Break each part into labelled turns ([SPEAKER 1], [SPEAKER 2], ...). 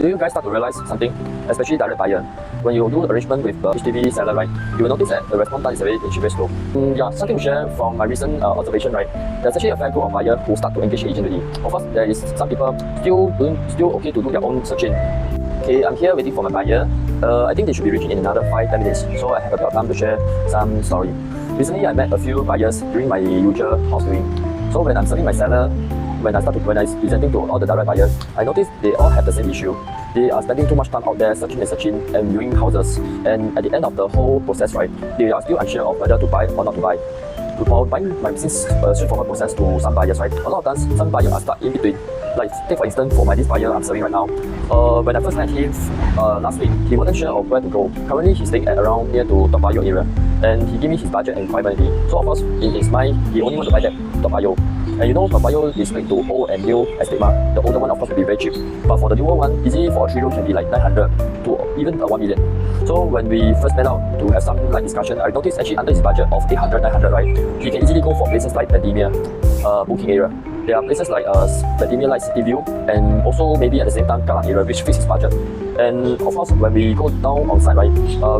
[SPEAKER 1] Do you guys start to realize something, especially direct buyer? When you do arrangement with the HDB seller, right, you will notice that the response time is very slow. Yeah, something to share from my recent observation, right? There's actually a fair group of buyers who start to engage agent already. Of course, there is some people still okay to do their own searching. Okay, I'm here waiting for my buyer. I think they should be reaching in another 5-10 minutes, so I have a bit of time to share some story. Recently, I met a few buyers during my usual house viewing. So when I'm serving my seller, when I presenting to all the direct buyers, I noticed they all have the same issue. They are spending too much time out there searching and viewing houses. And at the end of the whole process, right, they are still unsure of whether to buy or not to buy. While buying my business straightforward process to some buyers, right, a lot of times some buyers are stuck in between. Like, take for instance, for this buyer I'm serving right now. When I first met him last week, he wasn't sure of where to go. Currently, he's staying at around near to Toa Payoh area, and he gave me his budget and requirement. So of course, in his mind, he only wants to buy that Toa Payoh. And you know, Toa Payoh is linked to old and new estate. The older one, of course, will be very cheap. But for the newer one, easily for a 3-room can be like 900 to even 1 million. So when we first met out to have some like discussion, I noticed actually under his budget of 800, 900, right, he can easily go for places like Bendemeer, booking area. There are places like Bendemeer like City View, and also maybe at the same time Kallang area, which fits his budget. And of course, when we go down on site, right,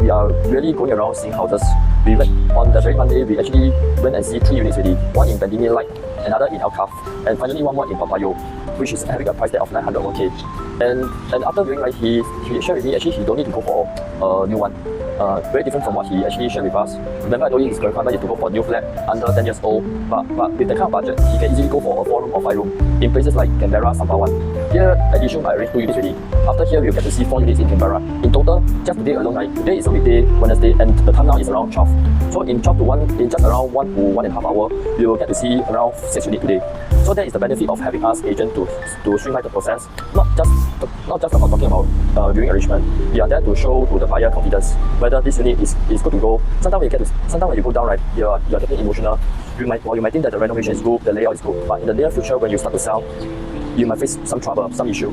[SPEAKER 1] we are really going around seeing houses. We went on the very Monday, we actually went and see 3 units already. One in Bendemeer Light, another in Alcaf, and finally one more in Toa Payoh, which is having a price tag of 900k. And after viewing, right, he shared with me actually he don't need to go for a new one. Very different from what he actually shared with us. Remember, I told you his requirement is to go for a new flat under 10 years old, but with that kind of budget, he can easily go for a 4-room or 5-room in places like Canberra, Sembawang. Here at Yishun, I arranged 2 units already. After here, we'll get to see 4 units in Canberra. In total, just today alone, right, today is a weekday, Wednesday, and the time now is around 12. So in 12 to 1, in just around 1 to 1.5 hours, we will get to see around 6 units today. So that is the benefit of having us agent to streamline the process. Not just about talking about viewing arrangement. We are there to show to the buyer confidence whether this unit is good to go. Sometimes when you go down, right, you are getting emotional. You might think that the renovation is good, the layout is good, but in the near future when you start to sell, you might face some trouble, some issue.